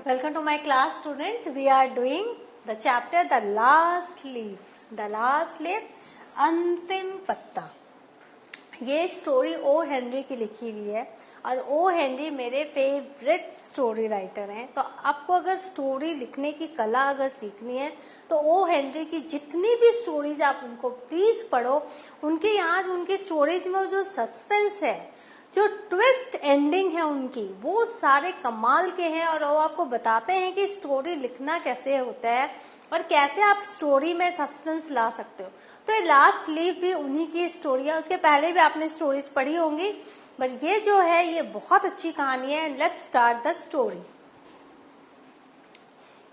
Welcome to my class, student. We are doing the chapter The Last Leaf. The Last Leaf, अंतिम पत्ता. ये story O Henry की लिखी हुई है और ओ हेनरी मेरे फेवरेट स्टोरी राइटर हैं. तो आपको अगर स्टोरी लिखने की कला अगर सीखनी है तो ओ हेनरी की जितनी भी स्टोरीज आप उनको प्लीज पढ़ो. उनके यहाँ उनकी स्टोरीज में जो सस्पेंस है, जो ट्विस्ट एंडिंग है उनकी, वो सारे कमाल के हैं और वो आपको बताते हैं कि स्टोरी लिखना कैसे होता है और कैसे आप स्टोरी में सस्पेंस ला सकते हो. तो ये लास्ट लीफ भी उन्हीं की स्टोरी है. उसके पहले भी आपने स्टोरीज पढ़ी होंगी, पर ये जो है ये बहुत अच्छी कहानी है. Let's start the story.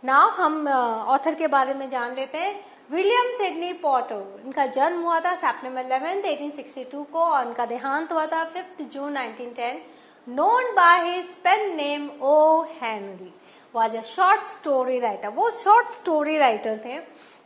Now हम ऑथर के बारे में जान लेते हैं. विलियम सिडनी पॉटर, इनका जन्म हुआ था सितंबर 11, 1862 को और इनका देहांत हुआ था 5 जून 1910. Known by his pen name O Henry, was a short story writer. वो शॉर्ट स्टोरी राइटर थे.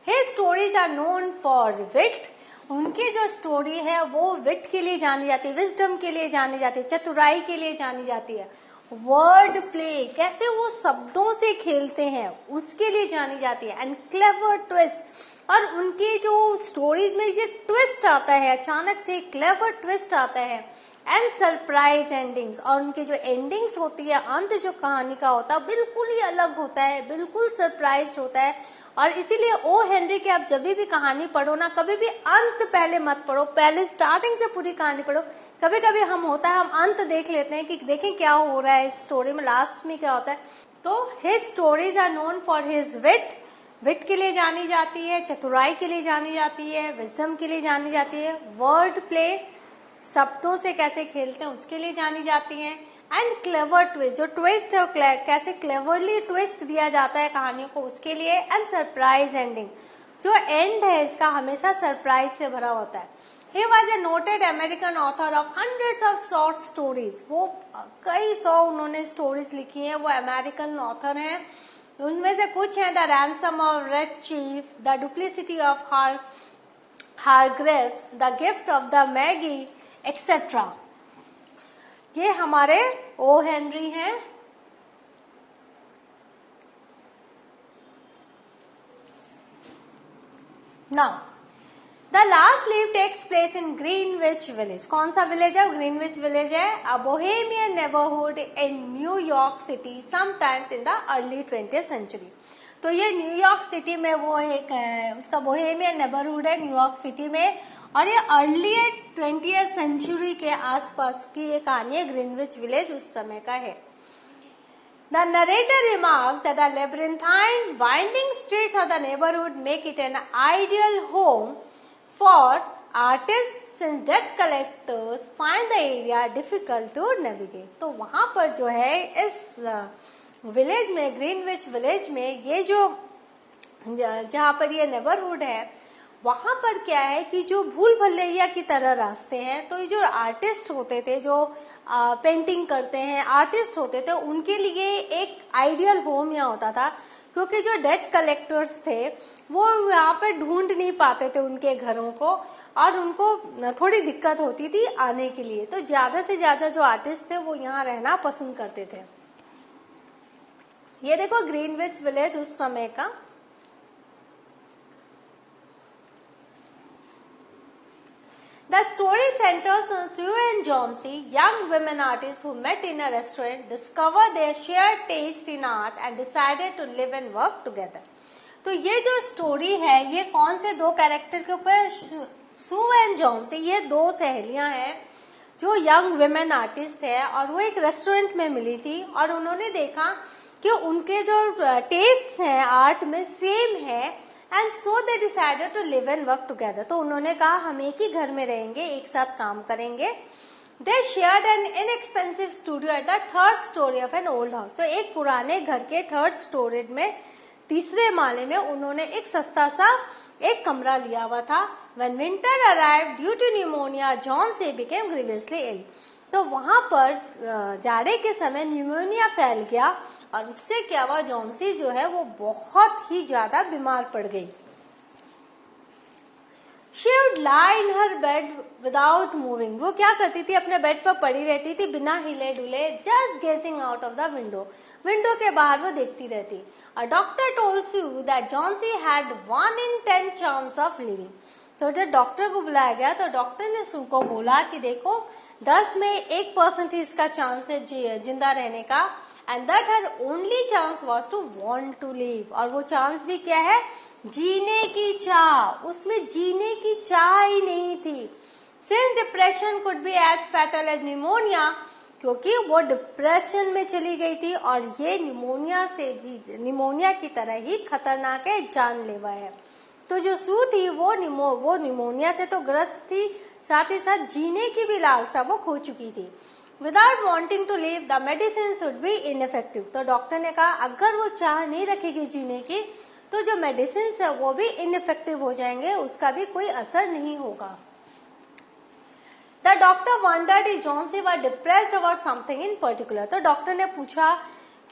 His stories are known for wit. उनकी जो स्टोरी है वो विट के लिए जानी जाती है, विजडम के लिए जानी जाती है, चतुराई के लिए जानी जाती है. वर्ड प्ले, कैसे वो शब्दों से खेलते हैं, उसके लिए जानी जाती है. एंड क्लेवर ट्विस्ट, और उनकी जो स्टोरीज में ये ट्विस्ट आता है, अचानक से क्लेवर ट्विस्ट आता है. एंड सरप्राइज एंडिंग्स, और उनकी जो एंडिंग्स होती है, अंत जो कहानी का होता है बिल्कुल ही अलग होता है, बिल्कुल सरप्राइज होता है. और इसीलिए ओ हेनरी की आप जब भी कहानी पढ़ो ना, कभी भी अंत पहले मत पढ़ो, पहले स्टार्टिंग से पूरी कहानी पढ़ो. कभी कभी हम होता है हम अंत देख लेते हैं कि देखें क्या हो रहा है इस स्टोरी में, लास्ट में क्या होता है. तो his stories are known for his wit. Wit के लिए जानी जाती है, चतुराई के लिए जानी जाती है, विजडम के लिए जानी जाती है. वर्ड प्ले, शब्दों से कैसे खेलते हैं उसके लिए जानी जाती है. एंड क्लेवर ट्विस्ट, जो ट्विस्ट है कैसे क्लेवरली ट्विस्ट दिया जाता है कहानियों को, उसके लिए. एंड सरप्राइज एंडिंग, जो एंड है इसका हमेशा सरप्राइज से भरा होता है. He was a noted American author of hundreds of short stories. वो कई 100 उन्होंने स्टोरीज लिखी हैं. वो अमेरिकन ऑथर हैं. उनमें से कुछ हैं the ransom of Red Chief, the duplicity of Hargreaves, the gift of the Magi etcetera. ये हमारे ओ हेनरी हैं. Now the last leaf takes place in Greenwich Village. कौन सा विलेज है? ग्रीनविच विलेज है. A bohemian neighbourhood in New York City sometimes in the early 20th century. तो ये New York City में वो एक उसका बोहेमियन नेबरहुड है न्यूयॉर्क सिटी में, और ये अर्ली 20th सेंचुरी के आसपास की ये कहानी है. ग्रीनविच विलेज उस समय का है. The narrator remarked that the labyrinthine winding streets of the neighborhood make it an ideal home for artists since debt collectors find the area difficult to navigate. तो वहां पर जो है इस विलेज में, ग्रीनविच विलेज में, ये जो जहाँ पर ये नेबरहुड है वहां पर क्या है कि जो भूल भुलैया की तरह रास्ते हैं. तो ये जो आर्टिस्ट होते थे, जो पेंटिंग करते हैं, आर्टिस्ट होते थे, उनके लिए एक आइडियल होम यहाँ होता था. क्योंकि जो डेट कलेक्टर्स थे वो यहाँ पे ढूंढ नहीं पाते थे उनके घरों को, और उनको थोड़ी दिक्कत होती थी आने के लिए. तो ज्यादा से ज्यादा जो आर्टिस्ट थे वो यहाँ रहना पसंद करते थे. ये देखो ग्रीनविच विलेज उस समय का. The story centers on Sue and Johnsy, young women artists who met in a restaurant, discovered their shared taste in art and decided to live and work together. तो ये जो स्टोरी है ये कौन से दो कैरेक्टर के ऊपर? सू एंड जॉन्सी, ये दो सहेलियां हैं जो यंग वुमेन आर्टिस्ट है, और वो एक रेस्टोरेंट में मिली थी और उन्होंने देखा कि उनके जो टेस्ट हैं आर्ट में सेम है. And so they decided to live and work together. तो उन्होंने कहा हम एक ही घर में रहेंगे, एक साथ काम करेंगे. दे shared N inexpensive studio at the 3rd story of an old house. तो एक पुराने घर के 3rd story में, 3रे माले में उन्होंने एक सस्ता सा एक कमरा लिया हुआ था. When winter arrived due to pneumonia, Johnsy became grievously ill. तो वहां पर जाड़े के समय न्यूमोनिया फैल गया और उससे क्या हुआ, जॉन्सी जो है वो बहुत ही ज्यादा बीमार पड़ गई. She would lie in her bed without moving. वो क्या करती थी, अपने बेड पर पड़ी रहती थी बिना हिले डुले, just gazing out of the window. Window के बाहर वो देखती रहती. A doctor told Sue that Johnsy had 1 in 10 chance of living. तो जब डॉक्टर को बुलाया गया तो डॉक्टर ने सू को बोला कि देखो 10 में 1% ही इसका चांस है जिंदा रहने का, and that her only chance was to want to live. और वो चांस भी क्या है, जीने की चाह. उसमें जीने की चाह ही नहीं थी. Since depression could be as fatal as pneumonia, क्योंकि वो डिप्रेशन में चली गई थी और ये निमोनिया की तरह ही खतरनाक है, जानलेवा है. तो जो सू थी वो निमोनिया से तो ग्रस्त थी, साथ ही साथ जीने की भी लालसा वो खो चुकी थी. Without wanting to live the medicine should be ineffective. तो डॉक्टर ने कहा अगर वो चाह नहीं रखेगी जीने की तो जो मेडिसिन है वो भी इनइफेक्टिव हो जाएंगे, उसका भी कोई असर नहीं होगा. The doctor wondered if Johnsy were depressed about something in particular. तो डॉक्टर ने पूछा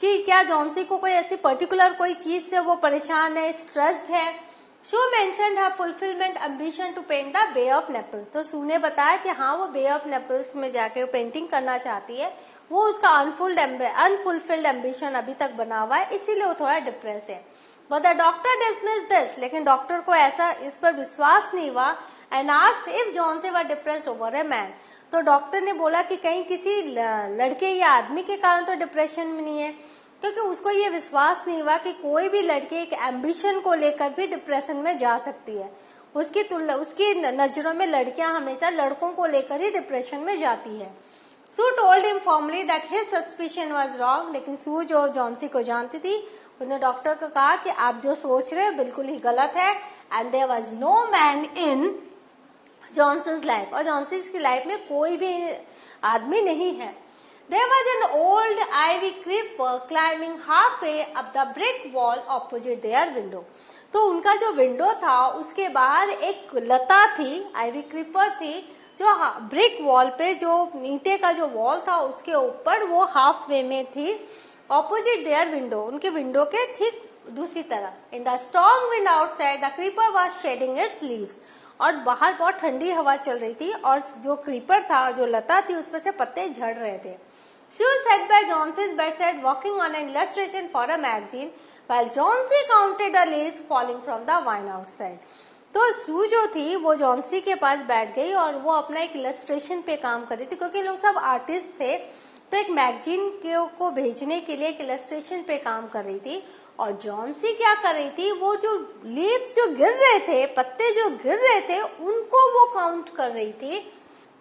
कि क्या जॉन्सी को कोई ऐसी पर्टिकुलर कोई चीज से वो परेशान है, स्ट्रेस्ड है. Sue mentioned her fulfillment ambition to paint the Bay of Naples. तो सू ने बताया कि हाँ वो बे ऑफ नेपल्स में जाके पेंटिंग करना चाहती है. वो उसका अनफुलफिल्ड एम्बिशन अभी तक बना हुआ है, इसीलिए वो थोड़ा डिप्रेस है. But the doctor dismissed this. लेकिन डॉक्टर को ऐसा इस पर विश्वास नहीं हुआ. And asked if Johnsy were depressed over a man. तो डॉक्टर ने बोला कि कहीं किसी लड़के या आदमी के कारण तो डिप्रेशन में नहीं है, क्योंकि उसको ये विश्वास नहीं हुआ कि कोई भी लड़की एक एम्बिशन को लेकर भी डिप्रेशन में जा सकती है. उसकी नजरों में लड़कियां हमेशा लड़कों को लेकर ही डिप्रेशन में जाती है. Sue told him formally that his suspicion was wrong. लेकिन सू जो जॉन्सी को जानती थी उसने डॉक्टर को कहा कि आप जो सोच रहे हैं बिल्कुल ही गलत है. And there was no man in Johnsy's life. और जॉन्सीज की लाइफ में कोई भी आदमी नहीं है. There was an old ivy creeper climbing halfway up the brick wall opposite their window. तो उनका जो विंडो था उसके बाहर एक लता थी, आइवी क्रीपर थी, जो ब्रिक वॉल पे जो ईंटे का जो वॉल था उसके ऊपर वो हाफ वे में थी, ऑपोजिट देयर विंडो, उनके विंडो के ठीक दूसरी तरफ. In the strong wind outside the creeper was shedding its leaves. और बाहर बहुत ठंडी हवा चल रही थी और जो क्रीपर था, जो लता थी, उसमें से पत्ते झड़ रहे थे. She was sat by Johnson's bedside working on an illustration for a magazine while Johnsy counted the leaves falling from the vine outside. तो सू जो थी वो जॉन्सी के पास बैठ गई और वो अपना एक इलस्ट्रेशन पे काम कर रही थी, क्योंकि लोग सब आर्टिस्ट थे. तो एक मैगजीन को भेजने के लिए एक इलस्ट्रेशन पे काम कर रही थी. और जॉन्सी क्या कर रही थी, वो जो लीव्स जो गिर रहे थे, पत्ते जो गिर रहे थे, उनको वो काउंट कर रही थी.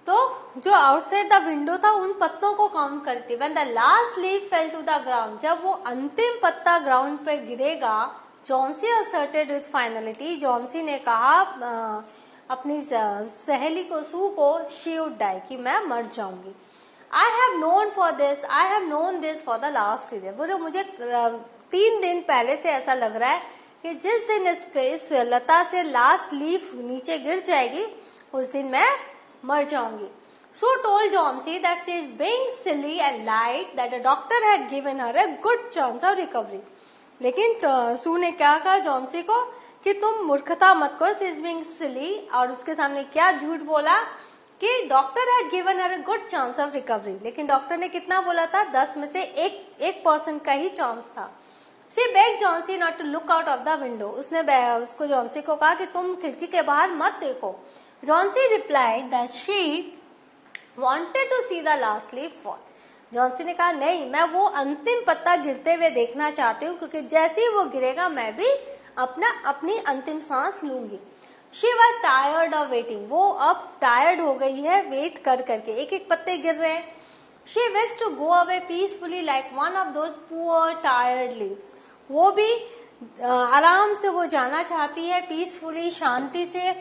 तो जो आउटसाइड द विंडो था उन पत्तों को काउंट करती. When the last leaf fell to the ground, जब वो अंतिम पत्ता ग्राउंड पे गिरेगा, Johnsy asserted with finality, Johnsy ने कहा अपनी सहेली को, सू को, शी वुड डाई, कि मैं मर जाऊंगी. I have known this for the last 3 days. वो जो मुझे 3 दिन पहले से ऐसा लग रहा है कि जिस दिन इस लता से लास्ट लीफ नीचे गिर जाएगी उस दिन मैं मर जाऊंगी. Sue told Johnsy that she is being silly and lied that the doctor had given her a good chance of recovery. लेकिन सू ने क्या कहा जॉन्सी को कि तुम मूर्खता मत करो, she is being silly, और उसके सामने क्या झूठ बोला कि doctor had given her a good chance of recovery. लेकिन डॉक्टर ने कितना बोला था, 10 में से 1% का ही चांस था. She begged Johnsy not to look out of the window. उसने उसको जॉन्सी को कहा कि तुम खिड़की के बाहर मत देखो. Johnsy replied that she wanted to see the last leaf fall. Johnsy ने कहा नहीं, मैं वो अंतिम पत्ता गिरते हुए देखना चाहती हूँ, क्योंकि जैसे ही वो गिरेगा मैं भी अपनी अंतिम सांस लूंगी. She was tired of waiting. वो अब टायर्ड हो गई है वेट कर करके, एक एक पत्ते गिर रहे हैं. She wished to go away peacefully like one of those poor tired leaves. वो भी आराम से वो जाना चाहती है, पीसफुली, शांति से,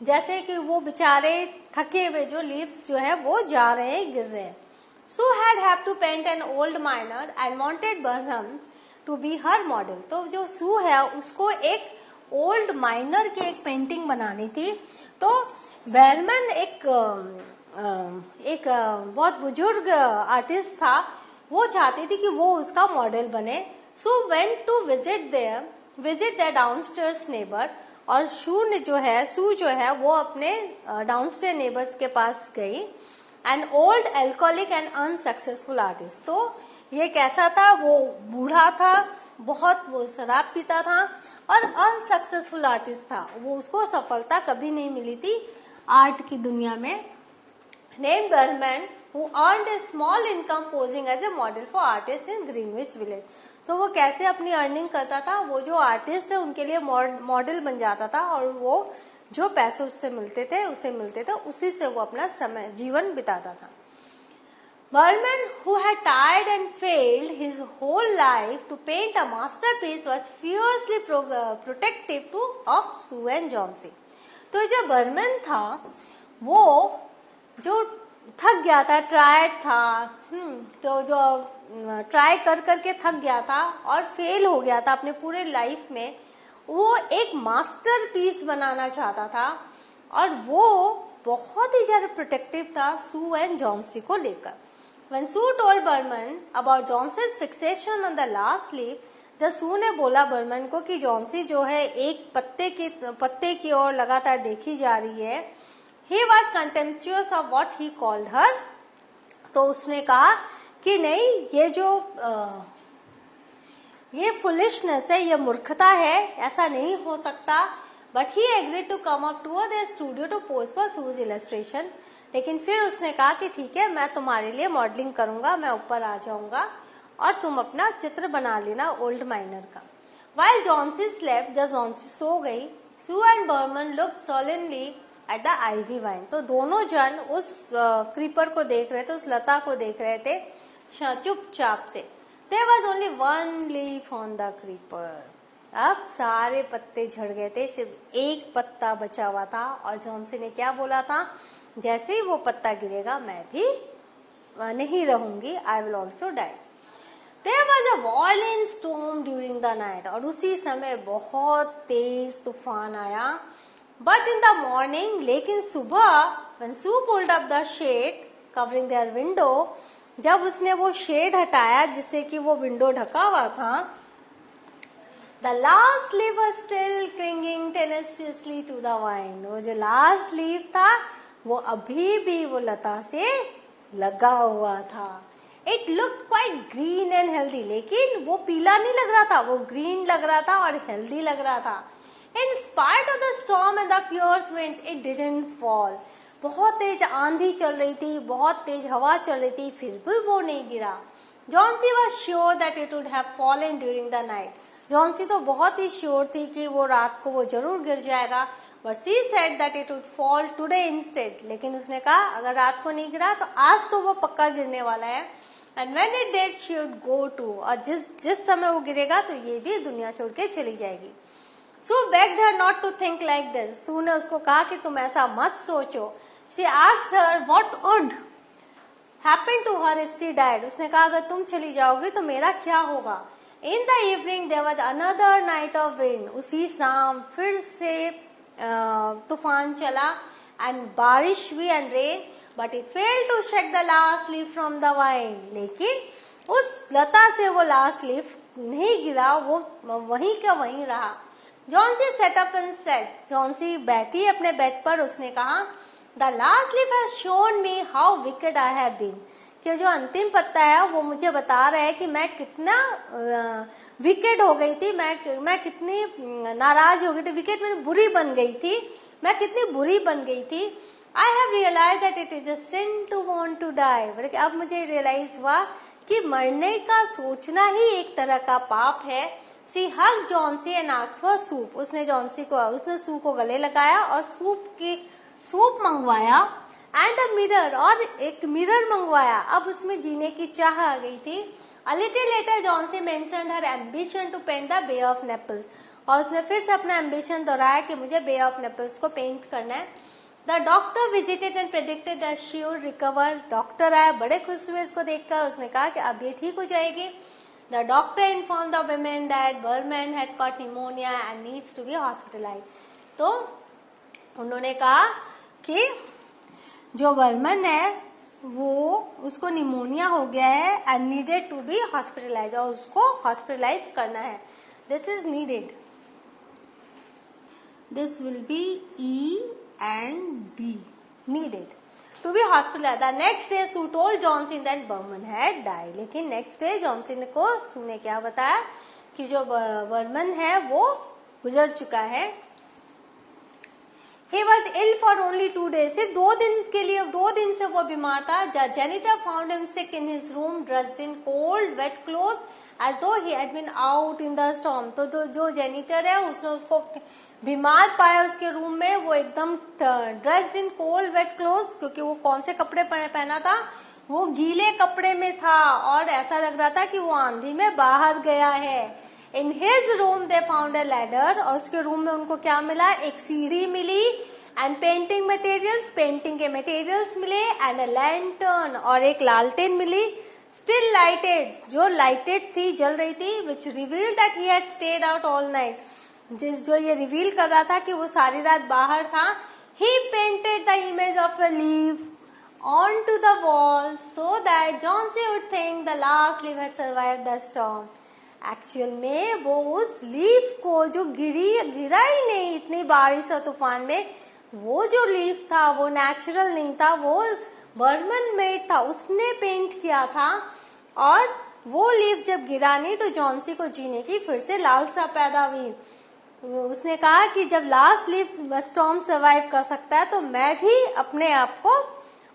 जैसे कि वो बेचारे थके हुए जो लीव्स जो है वो जा रहे हैं, गिर रहे हैं. Sue had have to paint an old miner and wanted Burnham to be her model. तो जो सू है उसको एक ओल्ड माइनर की एक पेंटिंग बनानी थी. तो बेरमन एक बहुत बुजुर्ग आर्टिस्ट था, वो चाहती थी कि वो उसका मॉडल बने. Sue went to visit their downstairs neighbor और सू जो है वो अपने डाउनस्टेयर नेबर्स के पास गई। An old alcoholic and unsuccessful artist. तो ये कैसा था, वो बूढ़ा था, बहुत वो शराब पीता था और अनसक्सेसफुल आर्टिस्ट था, वो उसको सफलता कभी नहीं मिली थी आर्ट की दुनिया में। Name Behrman who earned a small income posing as a model for artists in Greenwich Village। तो वो कैसे अपनी अर्निंग करता था, वो जो आर्टिस्ट है उनके लिए मॉडल बन जाता था और वो जो पैसे उसे मिलते थे उसी से वो अपना समय जीवन बिताता था। Berman, who had tried and failed his whole life to paint a masterpiece, was fiercely protective of Sue and Johnsy। तो जो बर्मन था वो जो थक गया था, ट्रायड था, तो जो ट्राई कर करके थक गया था और फेल हो गया था अपने पूरे लाइफ में, वो एक मास्टरपीस बनाना चाहता था और वो बहुत ही ज्यादा प्रोटेक्टिव था सू एंड जॉन्सी को लेकर। When Sue told Berman about Johnson's fixation on the last leaf, जब सू ने बोला बर्मन को कि जॉन्सी जो है एक पत्ते की ओर लगातार देखी जा रही है, he was contemptuous of what he called her। तो उसने कहा कि नहीं, ये फुलिशनेस है, ये मूर्खता है, ऐसा नहीं हो सकता। But he agreed to come up to their studio to pose for Sue's illustration। लेकिन फिर उसने कहा कि ठीक है, मैं तुम्हारे लिए मॉडलिंग करूंगा, मैं ऊपर आ जाऊंगा और तुम अपना चित्र बना लेना ओल्ड माइनर का। While Johnsy slept, जब जॉन्सी सो गई, Sue and Berman looked solemnly at the ivy vine। तो दोनों जन उस क्रीपर को देख रहे थे, उस लता को देख रहे थे चुपचाप से। There was only one leaf on the creeper। अब सारे पत्ते झड़ गए थे, सिर्फ एक पत्ता बचा हुआ था और जॉन्सी ने क्या बोला था, जैसे ही वो पत्ता गिरेगा मैं भी नहीं रहूंगी, I will also die. There was a violent storm during the night। और उसी समय बहुत तेज तूफान आया। But in the morning, लेकिन सुबह, when Sue pulled up the shade covering their window, जब उसने वो शेड हटाया जिससे कि वो विंडो ढका हुआ था, the last leaf was still clinging tenaciously to the vine। वो जो लास्ट लीफ था वो अभी भी वो लता से लगा हुआ था। It looked quite green and healthy। लेकिन वो पीला नहीं लग रहा था, वो ग्रीन लग रहा था और हेल्दी लग रहा था। In spite of the storm and the fierce winds, it didn't fall। बहुत तेज आंधी चल रही थी, बहुत तेज हवा चल रही थी, फिर भी वो नहीं गिरा। Johnsy was sure that it would have fallen during the night। Johnsy तो बहुत ही श्योर थी कि वो रात को वो जरूर गिर जाएगा। But she said that it would fall today instead। लेकिन उसने कहा अगर रात को नहीं गिरा तो आज तो वो पक्का गिरने वाला है। And when it did, she would go too। और जिस समय वो गिरेगा तो ये भी दुनिया छोड़ के चली जाएगी। Sue begged her not to think like this। सू ने उसको कहा कि तुम ऐसा मत सोचो। She asked her what would happen to her if she died। उसने कहा अगर तुम चली जाओगी तो मेरा क्या होगा। In the evening there was another night of wind। उसी शाम फिर से तूफान चला and बारिश हुई and rain, but it failed to shake the last leaf from the vine। लेकिन उस लता से वो लास्ट लीफ नहीं गिरा, वो वहीं का वहीं रहा। Johnsy sat up and said. Johnsy बैठी अपने बेड पर, उसने कहा the last leaf has shown me how wicked I have been. कि जो अंतिम पत्ता है वो मुझे बता रहा है कि मैं कितना विकेड हो गई थी, मैं कितनी नाराज हो गई थी। विकेड में बुरी बन गई थी, मैं कितनी बुरी बन गई थी। I have realise that it is a sin to want to die. बल्कि अब मुझे रियलाइज हुआ कि मरने का सोचना ही एक तरह का पाप है। She hug Johnsy and asked for soup. उसने सू को गले लगाया और सूप मंगवाया एंड अ मिरर, और एक मिरर मंगवाया। अब उसमें जीने की चाह आ गई थी। A little later Johnsy mentioned her ambition to paint the Bay of Naples. और उसने फिर से अपना एम्बिशन दोहराया कि मुझे बे ऑफ नेपल्स को पेंट करना है। The doctor visited and predicted that she would recover. Doctor आया, बड़े खुश हुए इसको देखकर। उसने कहा कि अब ये ठीक हो जाएगी। The doctor inform the women that Behrman had caught pneumonia and needs to be hospitalised. तो उन्होंने कहा कि जो बर्मन है वो उसको निमोनिया हो गया है and needed to be hospitalise, और उसको हॉस्पिटलाइज करना है। This is needed. This will be E and D. Needed to be hospitalized. The next day Sue told Johnson that Berman had died. लेकिन next day Johnson को Sue ने क्या बताया कि जो बर्मन है वो गुजर चुका है. He was ill for only 2 days. सिर्फ 2 दिन से वो बीमार था. The janitor found him sick in his room, dressed in cold, wet clothes, as though he had been out in the storm. तो जो जेनिटर है उसने उसको बीमार पाया उसके रूम में. वो एकदम dressed in cold wet clothes, क्योंकि वो कौन से कपड़े पहना था, वो गीले कपड़े में था और ऐसा लग रहा था कि वो आंधी में बाहर गया है. In his room they found a ladder, और उसके रूम में उनको क्या मिला, एक सीढ़ी मिली, एंड पेंटिंग मटेरियल्स, पेंटिंग के मटेरियल्स मिले, एंड अ लैंटर्न, और एक लालटेन मिली, स्टिल लाइटेड, जो लाइटेड थी, जल रही थी, which reveal that he had stayed out all night, जो ये रिवील कर रहा था कि वो सारी रात बाहर था. He painted the image of a leaf onto the wall so that Johnsy would think the last leaf had survived the storm. Actual में वो उस लीफ को जो गिरा ही नहीं इतनी बारिश और तूफान में, वो जो लीफ था वो नेचुरल नहीं था, वो बर्मन मेड था, उसने पेंट किया था. और वो लीफ जब गिरा नहीं तो जॉन्सी को जीने की फिर से लालसा पैदा हुई. उसने कहा कि जब लास्ट लीफ स्टॉर्म सर्वाइव कर सकता है तो मैं भी अपने आप को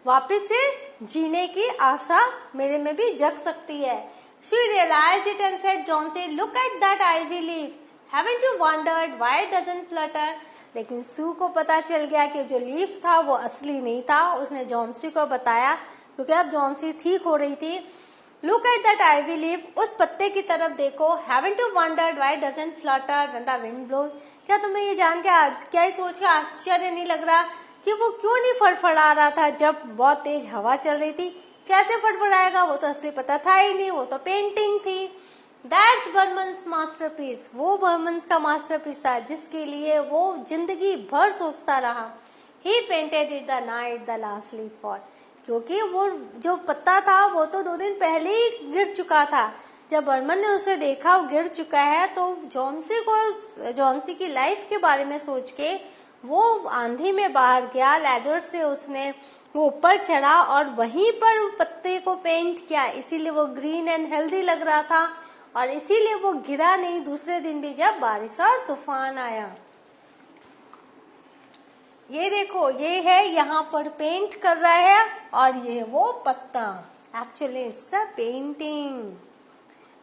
वापस से जीने की आशा मेरे में भी जग सकती है. She realized it and said, Johnsy, look at that ivy leaf. Haven't you wondered why it doesn't flutter? लेकिन सू को पता चल गया कि जो लीफ था वो असली नहीं था. उसने जॉन्सी को बताया, क्योंकि अब जॉन्सी ठीक हो रही थी. Look at that ivy leaf. उस पत्ते की तरफ देखो. Haven't you wondered why it doesn't flutter when the wind blows? क्या तुम्हें ये जान के क्या सोच के आश्चर्य नहीं लग रहा कि वो क्यों नहीं फड़फड़ा रहा था जब बहुत तेज हवा चल रही थी? कैसे फड़फड़ाएगा, वो तो असली पता था ही नहीं, वो तो पेंटिंग थी. That's Burman's masterpiece. वो बर्मन्स का मास्टरपीस था जिसके लिए वो जिंदगी भर सोचता रहा. He painted it the night the last leaf fall. क्योंकि वो जो पत्ता था वो तो 2 दिन पहले ही गिर चुका था. जब बर्मन ने उसे देखा वो गिर चुका है तो जॉन्सी की लाइफ के बारे में सोच के वो आंधी में बाहर गया. लैडर से उसने वो ऊपर चढ़ा और वहीं पर पत्ते को पेंट किया. इसीलिए वो ग्रीन एंड हेल्दी लग रहा था और इसीलिए वो गिरा नहीं दूसरे दिन भी जब बारिश और तूफान आया. ये देखो, ये है यहाँ पर पेंट कर रहा है और ये वो पत्ता. Actually it's a painting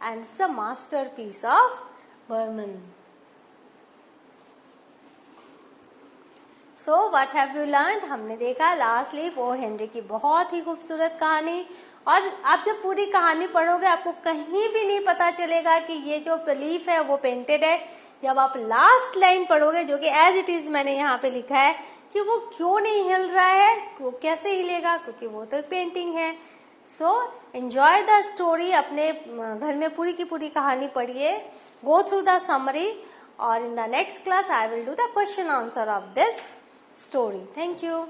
and it's a masterpiece of Behrman. So what have you learned? हमने देखा लास्ट लीफ ओ हेनरी की बहुत ही खूबसूरत कहानी. और आप जब पूरी कहानी पढ़ोगे आपको कहीं भी नहीं पता चलेगा कि ये जो लीफ है वो पेंटेड है. जब आप लास्ट लाइन पढ़ोगे, जो कि एज इट इज मैंने यहाँ पे लिखा है, कि वो क्यों नहीं हिल रहा है, वो कैसे हिलेगा, क्योंकि वो तो पेंटिंग है. So enjoy the story. अपने घर में पूरी की पूरी कहानी पढ़िए, गो थ्रू द समरी, और in the next class I will do the question answer of this story. Thank you.